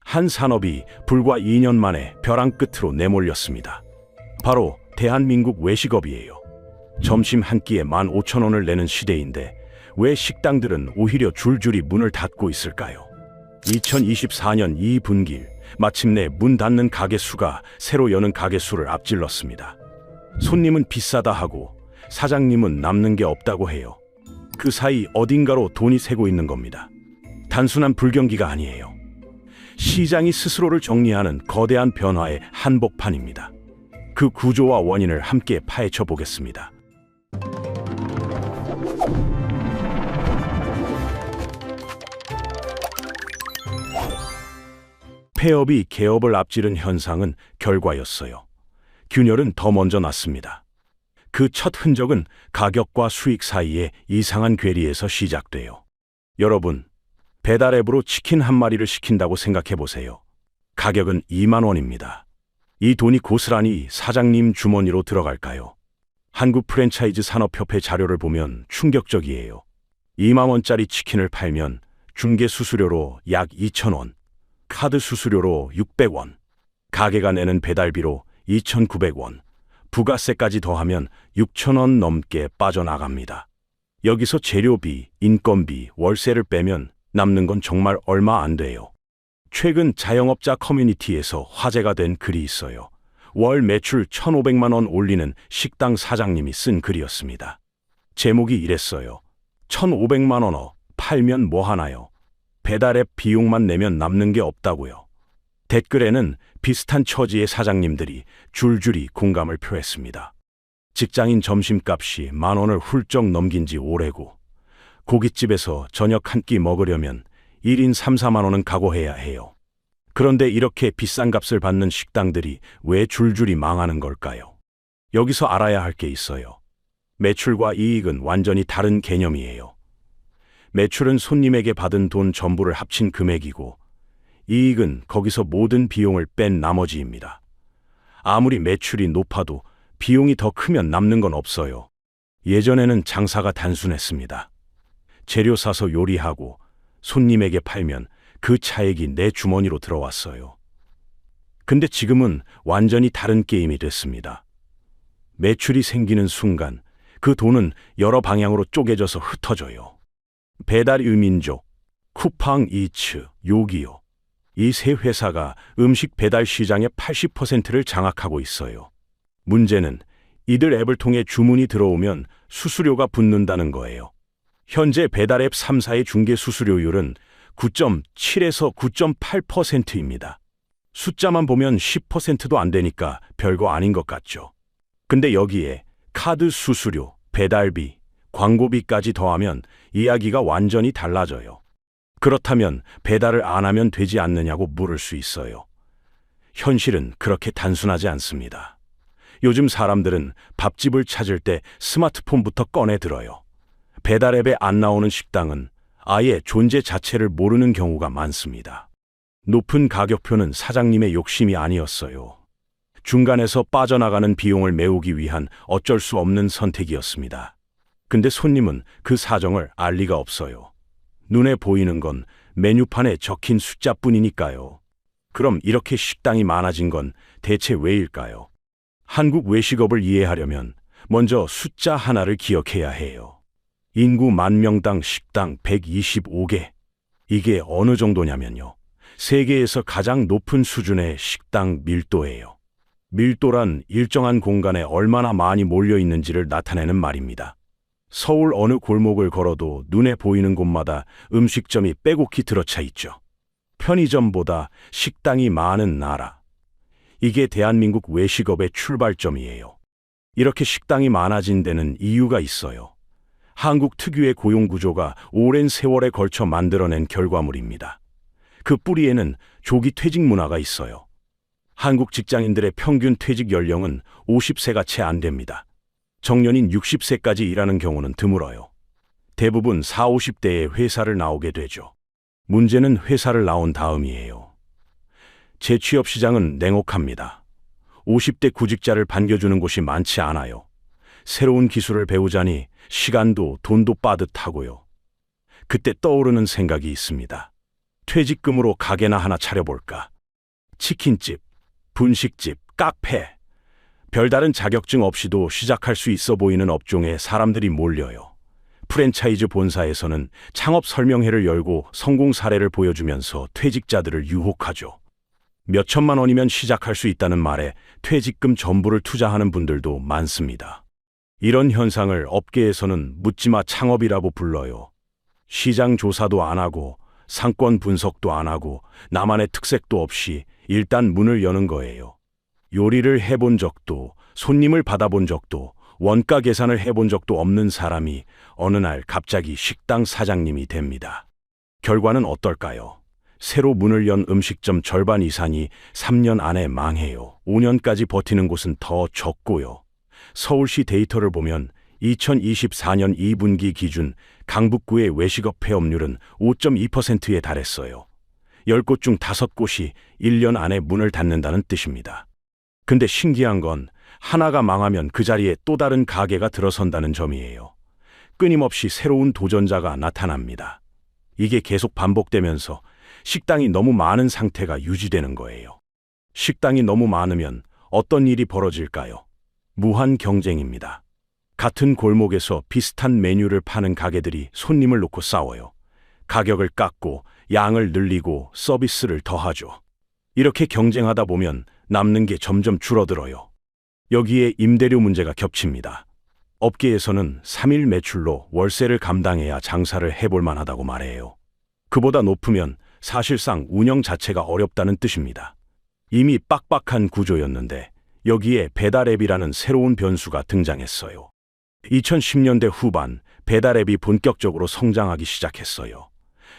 한 산업이 불과 2년 만에 벼랑 끝으로 내몰렸습니다. 바로 대한민국 외식업이에요. 점심 한 끼에 15,000원을 내는 시대인데 왜 식당들은 오히려 줄줄이 문을 닫고 있을까요? 2024년 2분기 마침내 문 닫는 가게 수가 새로 여는 가게 수를 앞질렀습니다. 손님은 비싸다 하고 사장님은 남는 게 없다고 해요. 그 사이 어딘가로 돈이 새고 있는 겁니다. 단순한 불경기가 아니에요. 시장이 스스로를 정리하는 거대한 변화의 한복판입니다. 그 구조와 원인을 함께 파헤쳐 보겠습니다. 폐업이 개업을 앞지른 현상은 결과였어요. 균열은 더 먼저 났습니다. 그 첫 흔적은 가격과 수익 사이의 이상한 괴리에서 시작돼요. 여러분, 배달 앱으로 치킨 한 마리를 시킨다고 생각해 보세요. 가격은 2만 원입니다. 이 돈이 고스란히 사장님 주머니로 들어갈까요? 한국 프랜차이즈 산업협회 자료를 보면 충격적이에요. 2만 원짜리 치킨을 팔면 중개 수수료로 약 2,000원, 카드 수수료로 600원, 가게가 내는 배달비로 2,900원, 부가세까지 더하면 6,000원 넘게 빠져나갑니다. 여기서 재료비, 인건비, 월세를 빼면 남는 건 정말 얼마 안 돼요. 최근 자영업자 커뮤니티에서 화제가 된 글이 있어요. 월 매출 1,500만 원 올리는 식당 사장님이 쓴 글이었습니다. 제목이 이랬어요. 1,500만 원어 팔면 뭐 하나요? 배달앱 비용만 내면 남는 게 없다고요. 댓글에는 비슷한 처지의 사장님들이 줄줄이 공감을 표했습니다. 직장인 점심값이 10,000원을 훌쩍 넘긴 지 오래고 고깃집에서 저녁 한 끼 먹으려면 1인 3, 4만 원은 각오해야 해요. 그런데 이렇게 비싼 값을 받는 식당들이 왜 줄줄이 망하는 걸까요? 여기서 알아야 할 게 있어요. 매출과 이익은 완전히 다른 개념이에요. 매출은 손님에게 받은 돈 전부를 합친 금액이고 이익은 거기서 모든 비용을 뺀 나머지입니다. 아무리 매출이 높아도 비용이 더 크면 남는 건 없어요. 예전에는 장사가 단순했습니다. 재료 사서 요리하고 손님에게 팔면 그 차액이 내 주머니로 들어왔어요. 근데 지금은 완전히 다른 게임이 됐습니다. 매출이 생기는 순간 그 돈은 여러 방향으로 쪼개져서 흩어져요. 배달 유민족, 쿠팡 이츠, 요기요. 이 세 회사가 음식 배달 시장의 80%를 장악하고 있어요. 문제는 이들 앱을 통해 주문이 들어오면 수수료가 붙는다는 거예요. 현재 배달 앱 3사의 중개 수수료율은 9.7에서 9.8%입니다. 숫자만 보면 10%도 안 되니까 별거 아닌 것 같죠. 근데 여기에 카드 수수료, 배달비, 광고비까지 더하면 이야기가 완전히 달라져요. 그렇다면 배달을 안 하면 되지 않느냐고 물을 수 있어요. 현실은 그렇게 단순하지 않습니다. 요즘 사람들은 밥집을 찾을 때 스마트폰부터 꺼내 들어요. 배달 앱에 안 나오는 식당은 아예 존재 자체를 모르는 경우가 많습니다. 높은 가격표는 사장님의 욕심이 아니었어요. 중간에서 빠져나가는 비용을 메우기 위한 어쩔 수 없는 선택이었습니다. 근데 손님은 그 사정을 알 리가 없어요. 눈에 보이는 건 메뉴판에 적힌 숫자뿐이니까요. 그럼 이렇게 식당이 많아진 건 대체 왜일까요? 한국 외식업을 이해하려면 먼저 숫자 하나를 기억해야 해요. 인구 10,000명당 식당 125개. 이게 어느 정도냐면요. 세계에서 가장 높은 수준의 식당 밀도예요. 밀도란 일정한 공간에 얼마나 많이 몰려 있는지를 나타내는 말입니다. 서울 어느 골목을 걸어도 눈에 보이는 곳마다 음식점이 빼곡히 들어차 있죠. 편의점보다 식당이 많은 나라. 이게 대한민국 외식업의 출발점이에요. 이렇게 식당이 많아진 데는 이유가 있어요. 한국 특유의 고용구조가 오랜 세월에 걸쳐 만들어낸 결과물입니다. 그 뿌리에는 조기 퇴직 문화가 있어요. 한국 직장인들의 평균 퇴직 연령은 50세가 채 안 됩니다. 정년인 60세까지 일하는 경우는 드물어요. 대부분 40, 50대에 회사를 나오게 되죠. 문제는 회사를 나온 다음이에요. 재취업 시장은 냉혹합니다. 50대 구직자를 반겨주는 곳이 많지 않아요. 새로운 기술을 배우자니 시간도 돈도 빠듯하고요. 그때 떠오르는 생각이 있습니다. 퇴직금으로 가게나 하나 차려볼까? 치킨집, 분식집, 카페. 별다른 자격증 없이도 시작할 수 있어 보이는 업종에 사람들이 몰려요. 프랜차이즈 본사에서는 창업 설명회를 열고 성공 사례를 보여주면서 퇴직자들을 유혹하죠. 몇 천만 원이면 시작할 수 있다는 말에 퇴직금 전부를 투자하는 분들도 많습니다. 이런 현상을 업계에서는 묻지마 창업이라고 불러요. 시장 조사도 안 하고 상권 분석도 안 하고 나만의 특색도 없이 일단 문을 여는 거예요. 요리를 해본 적도, 손님을 받아본 적도, 원가 계산을 해본 적도 없는 사람이 어느 날 갑자기 식당 사장님이 됩니다. 결과는 어떨까요? 새로 문을 연 음식점 절반 이상이 3년 안에 망해요. 5년까지 버티는 곳은 더 적고요. 서울시 데이터를 보면 2024년 2분기 기준 강북구의 외식업 폐업률은 5.2%에 달했어요. 10곳 중 5곳이 1년 안에 문을 닫는다는 뜻입니다. 근데 신기한 건 하나가 망하면 그 자리에 또 다른 가게가 들어선다는 점이에요. 끊임없이 새로운 도전자가 나타납니다. 이게 계속 반복되면서 식당이 너무 많은 상태가 유지되는 거예요. 식당이 너무 많으면 어떤 일이 벌어질까요? 무한 경쟁입니다. 같은 골목에서 비슷한 메뉴를 파는 가게들이 손님을 놓고 싸워요. 가격을 깎고 양을 늘리고 서비스를 더하죠. 이렇게 경쟁하다 보면 남는 게 점점 줄어들어요. 여기에 임대료 문제가 겹칩니다. 업계에서는 3일 매출로 월세를 감당해야 장사를 해볼 만하다고 말해요. 그보다 높으면 사실상 운영 자체가 어렵다는 뜻입니다. 이미 빡빡한 구조였는데 여기에 배달앱이라는 새로운 변수가 등장했어요. 2010년대 후반 배달앱이 본격적으로 성장하기 시작했어요.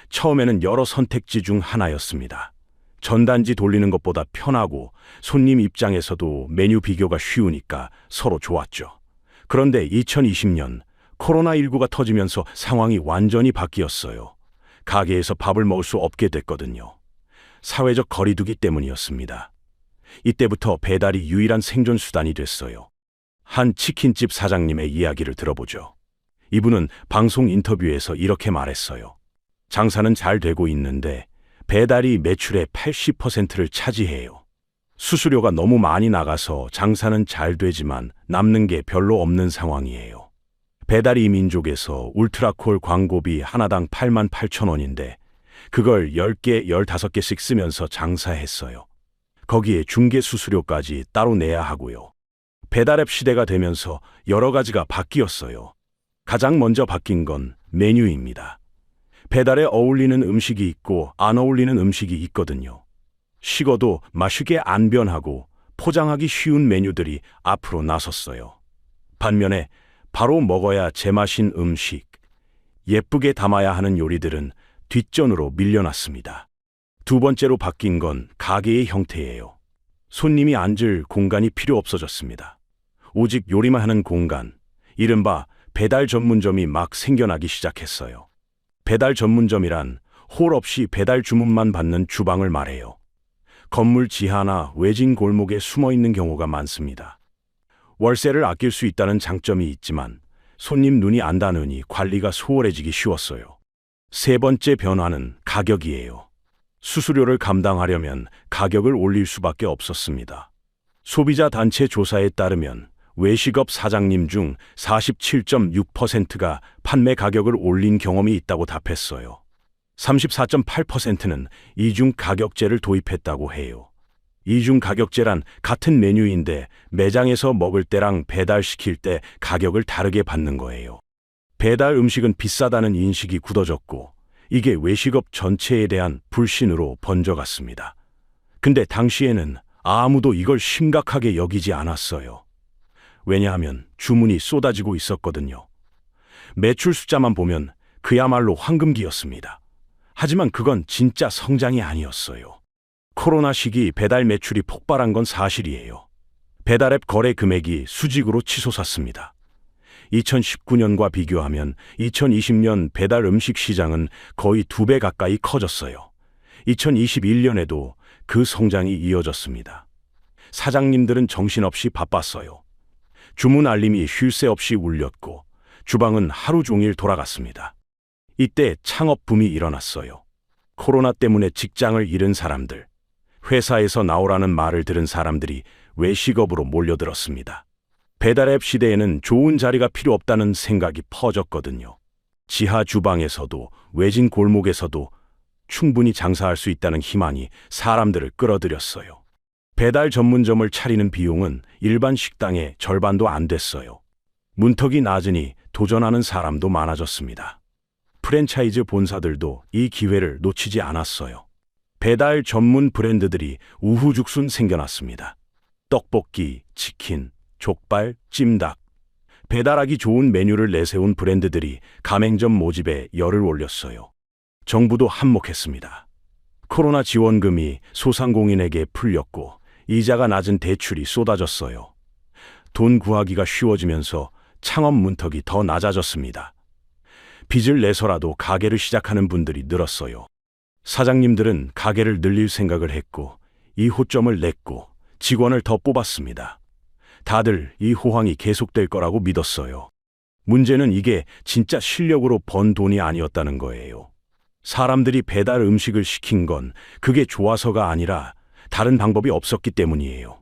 처음에는 여러 선택지 중 하나였습니다. 전단지 돌리는 것보다 편하고 손님 입장에서도 메뉴 비교가 쉬우니까 서로 좋았죠. 그런데 2020년 코로나19가 터지면서 상황이 완전히 바뀌었어요. 가게에서 밥을 먹을 수 없게 됐거든요. 사회적 거리두기 때문이었습니다. 이때부터 배달이 유일한 생존 수단이 됐어요. 한 치킨집 사장님의 이야기를 들어보죠. 이분은 방송 인터뷰에서 이렇게 말했어요. 장사는 잘 되고 있는데 배달이 매출의 80%를 차지해요. 수수료가 너무 많이 나가서 장사는 잘 되지만 남는 게 별로 없는 상황이에요. 배달이 민족에서 울트라콜 광고비 하나당 88,000원인데 그걸 10개, 15개씩 쓰면서 장사했어요. 거기에 중개 수수료까지 따로 내야 하고요. 배달앱 시대가 되면서 여러 가지가 바뀌었어요. 가장 먼저 바뀐 건 메뉴입니다. 배달에 어울리는 음식이 있고 안 어울리는 음식이 있거든요. 식어도 맛있게 안 변하고 포장하기 쉬운 메뉴들이 앞으로 나섰어요. 반면에 바로 먹어야 제맛인 음식, 예쁘게 담아야 하는 요리들은 뒷전으로 밀려났습니다. 두 번째로 바뀐 건 가게의 형태예요. 손님이 앉을 공간이 필요 없어졌습니다. 오직 요리만 하는 공간, 이른바 배달 전문점이 막 생겨나기 시작했어요. 배달 전문점이란 홀 없이 배달 주문만 받는 주방을 말해요. 건물 지하나 외진 골목에 숨어 있는 경우가 많습니다. 월세를 아낄 수 있다는 장점이 있지만 손님 눈이 안 닿으니 관리가 소홀해지기 쉬웠어요. 세 번째 변화는 가격이에요. 수수료를 감당하려면 가격을 올릴 수밖에 없었습니다. 소비자 단체 조사에 따르면 외식업 사장님 중 47.6%가 판매 가격을 올린 경험이 있다고 답했어요. 34.8%는 이중 가격제를 도입했다고 해요. 이중 가격제란 같은 메뉴인데 매장에서 먹을 때랑 배달시킬 때 가격을 다르게 받는 거예요. 배달 음식은 비싸다는 인식이 굳어졌고 이게 외식업 전체에 대한 불신으로 번져갔습니다. 근데 당시에는 아무도 이걸 심각하게 여기지 않았어요. 왜냐하면 주문이 쏟아지고 있었거든요. 매출 숫자만 보면 그야말로 황금기였습니다. 하지만 그건 진짜 성장이 아니었어요. 코로나 시기 배달 매출이 폭발한 건 사실이에요. 배달앱 거래 금액이 수직으로 치솟았습니다. 2019년과 비교하면 2020년 배달 음식 시장은 거의 2배 가까이 커졌어요. 2021년에도 그 성장이 이어졌습니다. 사장님들은 정신없이 바빴어요. 주문 알림이 쉴 새 없이 울렸고 주방은 하루 종일 돌아갔습니다. 이때 창업 붐이 일어났어요. 코로나 때문에 직장을 잃은 사람들, 회사에서 나오라는 말을 들은 사람들이 외식업으로 몰려들었습니다. 배달앱 시대에는 좋은 자리가 필요 없다는 생각이 퍼졌거든요. 지하 주방에서도 외진 골목에서도 충분히 장사할 수 있다는 희망이 사람들을 끌어들였어요. 배달 전문점을 차리는 비용은 일반 식당의 절반도 안 됐어요. 문턱이 낮으니 도전하는 사람도 많아졌습니다. 프랜차이즈 본사들도 이 기회를 놓치지 않았어요. 배달 전문 브랜드들이 우후죽순 생겨났습니다. 떡볶이, 치킨, 족발, 찜닭. 배달하기 좋은 메뉴를 내세운 브랜드들이 가맹점 모집에 열을 올렸어요. 정부도 한몫했습니다. 코로나 지원금이 소상공인에게 풀렸고 이자가 낮은 대출이 쏟아졌어요. 돈 구하기가 쉬워지면서 창업 문턱이 더 낮아졌습니다. 빚을 내서라도 가게를 시작하는 분들이 늘었어요. 사장님들은 가게를 늘릴 생각을 했고 이 호점을 냈고 직원을 더 뽑았습니다. 다들 이 호황이 계속될 거라고 믿었어요. 문제는 이게 진짜 실력으로 번 돈이 아니었다는 거예요. 사람들이 배달 음식을 시킨 건 그게 좋아서가 아니라 다른 방법이 없었기 때문이에요.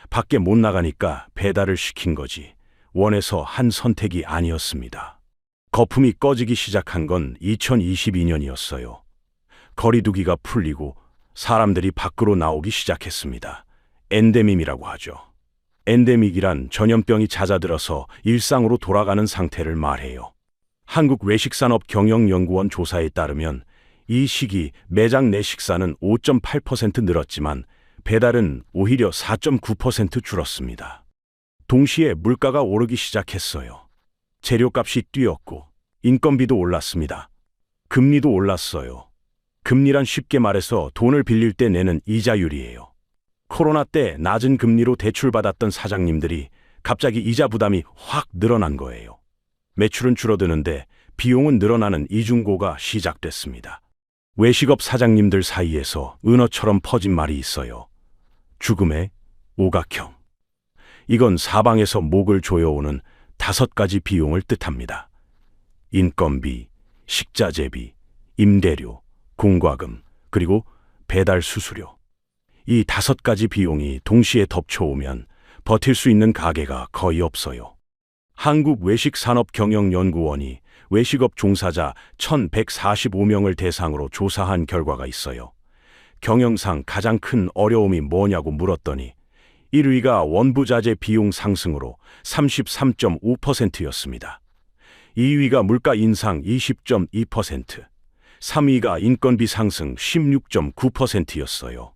밖에 못 나가니까 배달을 시킨 거지. 원해서 한 선택이 아니었습니다. 거품이 꺼지기 시작한 건 2022년이었어요. 거리두기가 풀리고 사람들이 밖으로 나오기 시작했습니다. 엔데믹이라고 하죠. 엔데믹이란 전염병이 잦아들어서 일상으로 돌아가는 상태를 말해요. 한국외식산업경영연구원 조사에 따르면 이 시기 매장 내 식사는 5.8% 늘었지만 배달은 오히려 4.9% 줄었습니다. 동시에 물가가 오르기 시작했어요. 재료값이 뛰었고 인건비도 올랐습니다. 금리도 올랐어요. 금리란 쉽게 말해서 돈을 빌릴 때 내는 이자율이에요. 코로나 때 낮은 금리로 대출받았던 사장님들이 갑자기 이자 부담이 확 늘어난 거예요. 매출은 줄어드는데 비용은 늘어나는 이중고가 시작됐습니다. 외식업 사장님들 사이에서 은어처럼 퍼진 말이 있어요. 죽음의 오각형. 이건 사방에서 목을 조여오는 5가지 비용을 뜻합니다. 인건비, 식자재비, 임대료, 공과금, 그리고 배달 수수료. 이 5가지 비용이 동시에 덮쳐오면 버틸 수 있는 가게가 거의 없어요. 한국외식산업경영연구원이 외식업 종사자 1,145명을 대상으로 조사한 결과가 있어요. 경영상 가장 큰 어려움이 뭐냐고 물었더니 1위가 원부자재 비용 상승으로 33.5%였습니다. 2위가 물가 인상 20.2%, 3위가 인건비 상승 16.9%였어요.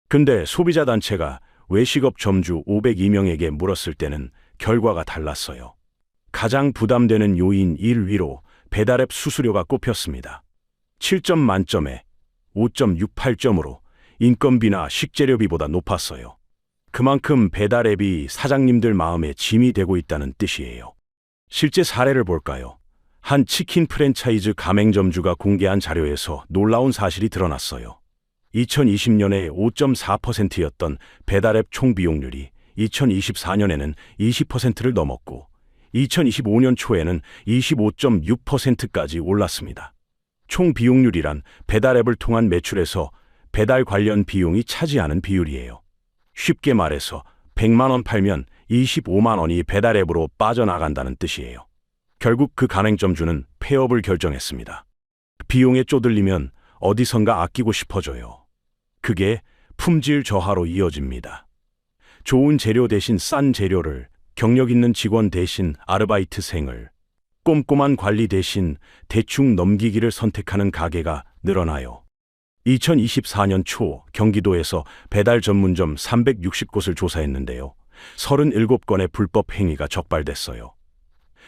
근데 소비자 단체가 외식업 점주 502명에게 물었을 때는 결과가 달랐어요. 가장 부담되는 요인 1위로 배달앱 수수료가 꼽혔습니다. 7점 만점에 5.68점으로 인건비나 식재료비보다 높았어요. 그만큼 배달앱이 사장님들 마음에 짐이 되고 있다는 뜻이에요. 실제 사례를 볼까요? 한 치킨 프랜차이즈 가맹점주가 공개한 자료에서 놀라운 사실이 드러났어요. 2020년에 5.4%였던 배달앱 총비용률이 2024년에는 20%를 넘었고 2025년 초에는 25.6%까지 올랐습니다. 총비용률이란 배달앱을 통한 매출에서 배달 관련 비용이 차지하는 비율이에요. 쉽게 말해서 100만 원 팔면 25만 원이 배달앱으로 빠져나간다는 뜻이에요. 결국 그 가맹점주는 폐업을 결정했습니다. 비용에 쪼들리면 어디선가 아끼고 싶어져요. 그게 품질 저하로 이어집니다. 좋은 재료 대신 싼 재료를, 경력 있는 직원 대신 아르바이트생을, 꼼꼼한 관리 대신 대충 넘기기를 선택하는 가게가 늘어나요. 2024년 초 경기도에서 배달 전문점 360곳을 조사했는데요. 37건의 불법 행위가 적발됐어요.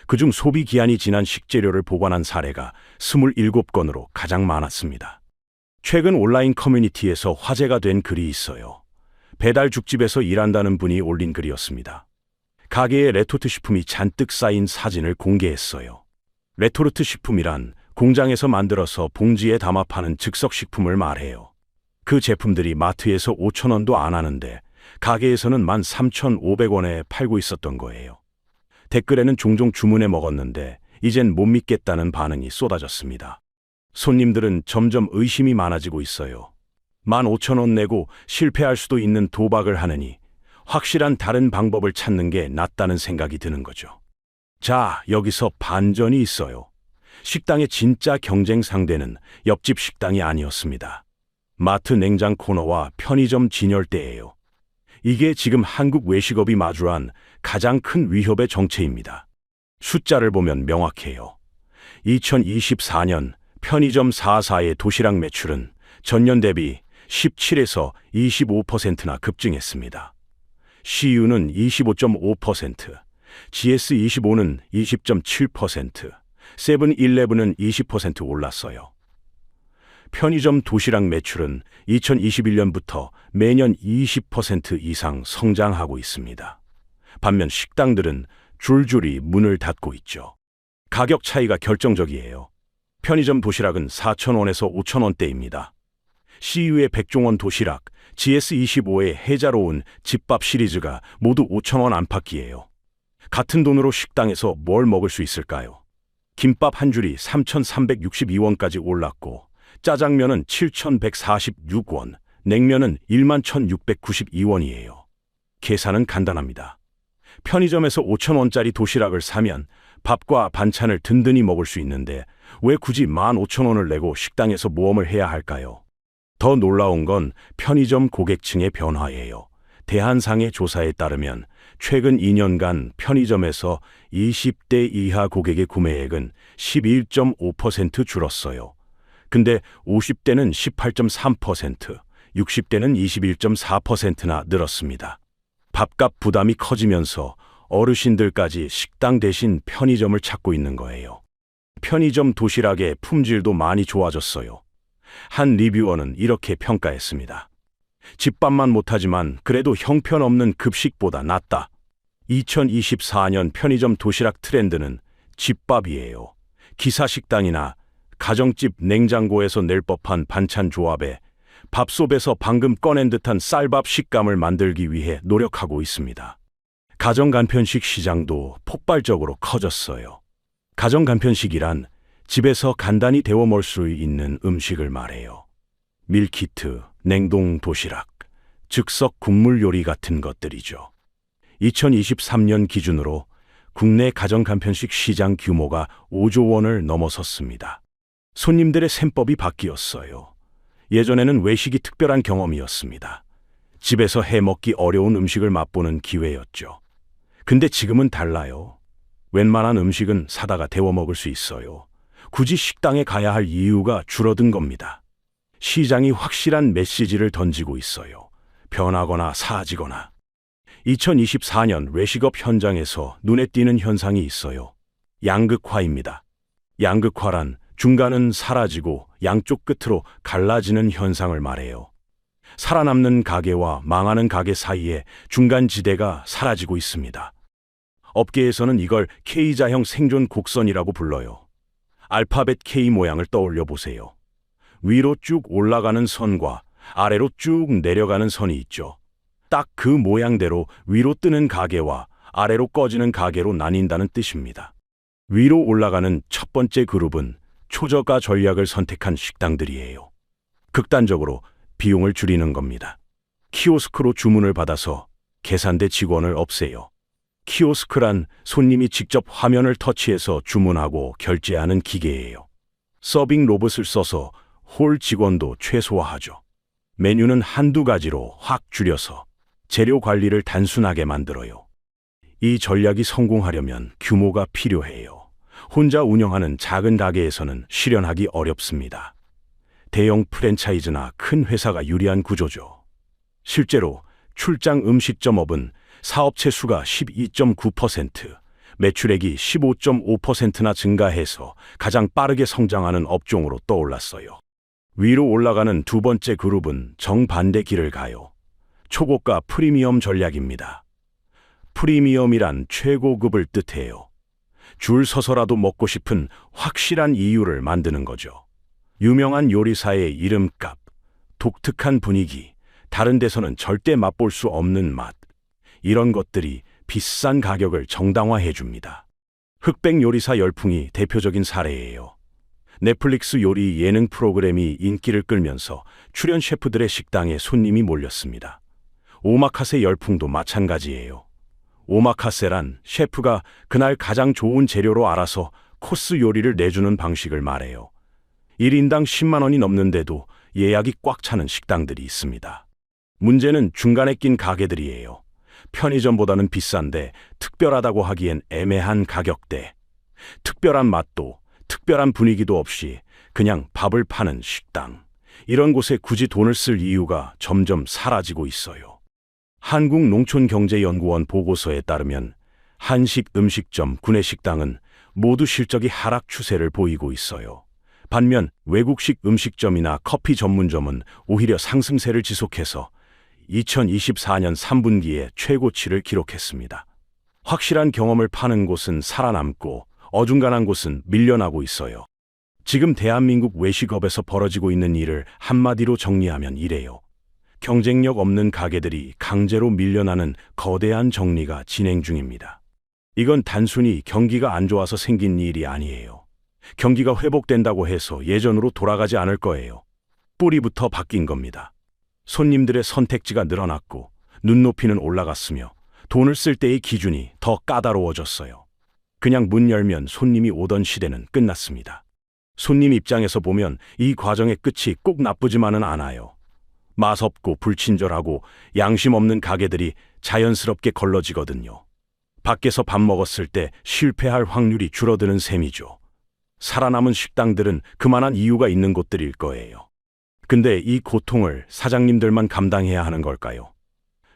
그중 소비 기한이 지난 식재료를 보관한 사례가 27건으로 가장 많았습니다. 최근 온라인 커뮤니티에서 화제가 된 글이 있어요. 배달 죽집에서 일한다는 분이 올린 글이었습니다. 가게에 레토르트 식품이 잔뜩 쌓인 사진을 공개했어요. 레토르트 식품이란 공장에서 만들어서 봉지에 담아 파는 즉석식품을 말해요. 그 제품들이 마트에서 5,000원도 안 하는데 가게에서는 13,500원에 팔고 있었던 거예요. 댓글에는 종종 주문해 먹었는데 이젠 못 믿겠다는 반응이 쏟아졌습니다. 손님들은 점점 의심이 많아지고 있어요. 15,000원 내고 실패할 수도 있는 도박을 하느니 확실한 다른 방법을 찾는 게 낫다는 생각이 드는 거죠. 자, 여기서 반전이 있어요. 식당의 진짜 경쟁 상대는 옆집 식당이 아니었습니다. 마트 냉장 코너와 편의점 진열대예요. 이게 지금 한국 외식업이 마주한 가장 큰 위협의 정체입니다. 숫자를 보면 명확해요. 2024년 편의점 4사의 도시락 매출은 전년 대비 17에서 25%나 급증했습니다. CU는 25.5%, GS25는 20.7%, 세븐일레븐은 20% 올랐어요. 편의점 도시락 매출은 2021년부터 매년 20% 이상 성장하고 있습니다. 반면 식당들은 줄줄이 문을 닫고 있죠. 가격 차이가 결정적이에요. 편의점 도시락은 4,000원에서 5,000원대입니다. CU의 백종원 도시락, GS25의 해자로운 집밥 시리즈가 모두 5,000원 안팎이에요. 같은 돈으로 식당에서 뭘 먹을 수 있을까요? 김밥 한 줄이 3,362원까지 올랐고, 짜장면은 7,146원, 냉면은 11,692원이에요. 계산은 간단합니다. 편의점에서 5,000원짜리 도시락을 사면 밥과 반찬을 든든히 먹을 수 있는데 왜 굳이 15,000원을 내고 식당에서 모험을 해야 할까요? 더 놀라운 건 편의점 고객층의 변화예요. 대한상의 조사에 따르면 최근 2년간 편의점에서 20대 이하 고객의 구매액은 11.5% 줄었어요. 근데 50대는 18.3%, 60대는 21.4%나 늘었습니다. 밥값 부담이 커지면서 어르신들까지 식당 대신 편의점을 찾고 있는 거예요. 편의점 도시락의 품질도 많이 좋아졌어요. 한 리뷰어는 이렇게 평가했습니다. 집밥만 못하지만 그래도 형편없는 급식보다 낫다. 2024년 편의점 도시락 트렌드는 집밥이에요. 기사식당이나 가정집 냉장고에서 낼 법한 반찬 조합에 밥솥에서 방금 꺼낸 듯한 쌀밥 식감을 만들기 위해 노력하고 있습니다. 가정간편식 시장도 폭발적으로 커졌어요. 가정간편식이란 집에서 간단히 데워 먹을 수 있는 음식을 말해요. 밀키트, 냉동 도시락, 즉석 국물 요리 같은 것들이죠. 2023년 기준으로 국내 가정간편식 시장 규모가 5조 원을 넘어섰습니다. 손님들의 셈법이 바뀌었어요. 예전에는 외식이 특별한 경험이었습니다. 집에서 해먹기 어려운 음식을 맛보는 기회였죠. 근데 지금은 달라요. 웬만한 음식은 사다가 데워 먹을 수 있어요. 굳이 식당에 가야 할 이유가 줄어든 겁니다. 시장이 확실한 메시지를 던지고 있어요. 변하거나 사라지거나. 2024년 외식업 현장에서 눈에 띄는 현상이 있어요. 양극화입니다. 양극화란 중간은 사라지고 양쪽 끝으로 갈라지는 현상을 말해요. 살아남는 가게와 망하는 가게 사이에 중간 지대가 사라지고 있습니다. 업계에서는 이걸 K자형 생존 곡선이라고 불러요. 알파벳 K 모양을 떠올려 보세요. 위로 쭉 올라가는 선과 아래로 쭉 내려가는 선이 있죠. 딱 그 모양대로 위로 뜨는 가게와 아래로 꺼지는 가게로 나뉜다는 뜻입니다. 위로 올라가는 첫 번째 그룹은 초저가 전략을 선택한 식당들이에요. 극단적으로 비용을 줄이는 겁니다. 키오스크로 주문을 받아서 계산대 직원을 없애요. 키오스크란 손님이 직접 화면을 터치해서 주문하고 결제하는 기계예요. 서빙 로봇을 써서 홀 직원도 최소화하죠. 메뉴는 한두 가지로 확 줄여서 재료 관리를 단순하게 만들어요. 이 전략이 성공하려면 규모가 필요해요. 혼자 운영하는 작은 가게에서는 실현하기 어렵습니다. 대형 프랜차이즈나 큰 회사가 유리한 구조죠. 실제로 출장 음식점업은 사업체 수가 12.9%, 매출액이 15.5%나 증가해서 가장 빠르게 성장하는 업종으로 떠올랐어요. 위로 올라가는 두 번째 그룹은 정반대 길을 가요. 초고가 프리미엄 전략입니다. 프리미엄이란 최고급을 뜻해요. 줄 서서라도 먹고 싶은 확실한 이유를 만드는 거죠. 유명한 요리사의 이름값, 독특한 분위기, 다른 데서는 절대 맛볼 수 없는 맛. 이런 것들이 비싼 가격을 정당화해 줍니다. 흑백 요리사 열풍이 대표적인 사례예요. 넷플릭스 요리 예능 프로그램이 인기를 끌면서 출연 셰프들의 식당에 손님이 몰렸습니다. 오마카세 열풍도 마찬가지예요. 오마카세란 셰프가 그날 가장 좋은 재료로 알아서 코스 요리를 내주는 방식을 말해요. 1인당 10만 원이 넘는데도 예약이 꽉 차는 식당들이 있습니다. 문제는 중간에 낀 가게들이에요. 편의점보다는 비싼데 특별하다고 하기엔 애매한 가격대. 특별한 맛도 특별한 분위기도 없이 그냥 밥을 파는 식당. 이런 곳에 굳이 돈을 쓸 이유가 점점 사라지고 있어요. 한국농촌경제연구원 보고서에 따르면 한식 음식점, 구내식당은 모두 실적이 하락 추세를 보이고 있어요. 반면 외국식 음식점이나 커피 전문점은 오히려 상승세를 지속해서 2024년 3분기에 최고치를 기록했습니다. 확실한 경험을 파는 곳은 살아남고 어중간한 곳은 밀려나고 있어요. 지금 대한민국 외식업에서 벌어지고 있는 일을 한마디로 정리하면 이래요. 경쟁력 없는 가게들이 강제로 밀려나는 거대한 정리가 진행 중입니다. 이건 단순히 경기가 안 좋아서 생긴 일이 아니에요. 경기가 회복된다고 해서 예전으로 돌아가지 않을 거예요. 뿌리부터 바뀐 겁니다. 손님들의 선택지가 늘어났고 눈높이는 올라갔으며 돈을 쓸 때의 기준이 더 까다로워졌어요. 그냥 문 열면 손님이 오던 시대는 끝났습니다. 손님 입장에서 보면 이 과정의 끝이 꼭 나쁘지만은 않아요. 맛없고 불친절하고 양심 없는 가게들이 자연스럽게 걸러지거든요. 밖에서 밥 먹었을 때 실패할 확률이 줄어드는 셈이죠. 살아남은 식당들은 그만한 이유가 있는 곳들일 거예요. 근데 이 고통을 사장님들만 감당해야 하는 걸까요?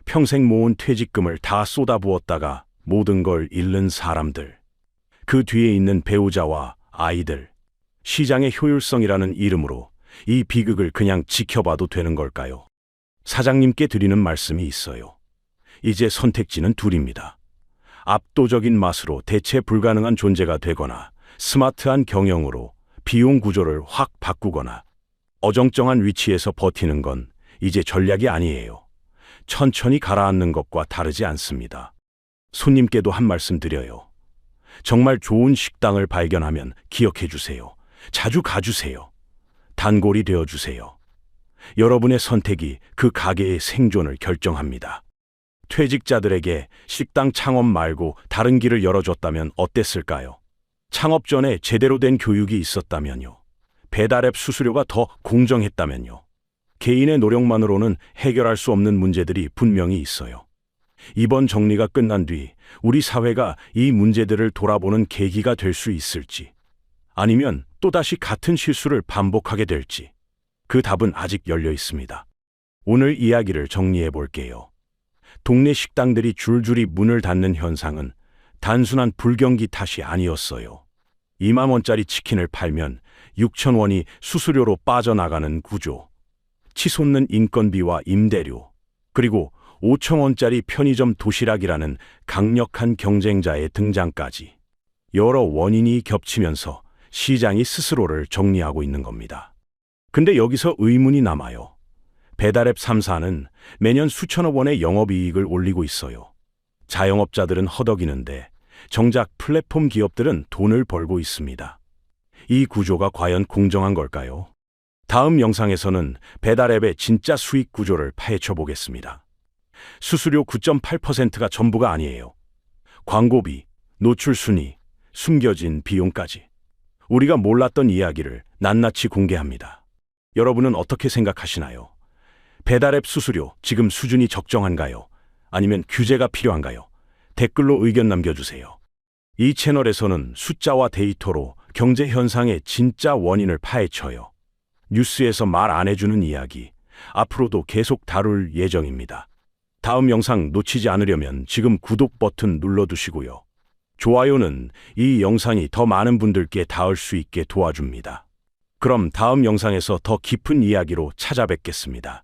평생 모은 퇴직금을 다 쏟아부었다가 모든 걸 잃는 사람들. 그 뒤에 있는 배우자와 아이들. 시장의 효율성이라는 이름으로 이 비극을 그냥 지켜봐도 되는 걸까요? 사장님께 드리는 말씀이 있어요. 이제 선택지는 둘입니다. 압도적인 맛으로 대체 불가능한 존재가 되거나 스마트한 경영으로 비용 구조를 확 바꾸거나 어정쩡한 위치에서 버티는 건 이제 전략이 아니에요. 천천히 가라앉는 것과 다르지 않습니다. 손님께도 한 말씀 드려요. 정말 좋은 식당을 발견하면 기억해 주세요. 자주 가주세요. 단골이 되어주세요. 여러분의 선택이 그 가게의 생존을 결정합니다. 퇴직자들에게 식당 창업 말고 다른 길을 열어줬다면 어땠을까요? 창업 전에 제대로 된 교육이 있었다면요. 배달앱 수수료가 더 공정했다면요. 개인의 노력만으로는 해결할 수 없는 문제들이 분명히 있어요. 이번 정리가 끝난 뒤 우리 사회가 이 문제들을 돌아보는 계기가 될 수 있을지, 아니면 또다시 같은 실수를 반복하게 될지, 그 답은 아직 열려 있습니다. 오늘 이야기를 정리해 볼게요. 동네 식당들이 줄줄이 문을 닫는 현상은 단순한 불경기 탓이 아니었어요. 2만 원짜리 치킨을 팔면 6천 원이 수수료로 빠져나가는 구조, 치솟는 인건비와 임대료, 그리고 5천 원짜리 편의점 도시락이라는 강력한 경쟁자의 등장까지 여러 원인이 겹치면서 시장이 스스로를 정리하고 있는 겁니다. 근데 여기서 의문이 남아요. 배달앱 3사는 매년 수천억 원의 영업이익을 올리고 있어요. 자영업자들은 허덕이는데 정작 플랫폼 기업들은 돈을 벌고 있습니다. 이 구조가 과연 공정한 걸까요? 다음 영상에서는 배달앱의 진짜 수익 구조를 파헤쳐 보겠습니다. 수수료 9.8%가 전부가 아니에요. 광고비, 노출 순위, 숨겨진 비용까지. 우리가 몰랐던 이야기를 낱낱이 공개합니다. 여러분은 어떻게 생각하시나요? 배달앱 수수료 지금 수준이 적정한가요? 아니면 규제가 필요한가요? 댓글로 의견 남겨주세요. 이 채널에서는 숫자와 데이터로 경제 현상의 진짜 원인을 파헤쳐요. 뉴스에서 말 안 해주는 이야기, 앞으로도 계속 다룰 예정입니다. 다음 영상 놓치지 않으려면 지금 구독 버튼 눌러두시고요. 좋아요는 이 영상이 더 많은 분들께 닿을 수 있게 도와줍니다. 그럼 다음 영상에서 더 깊은 이야기로 찾아뵙겠습니다.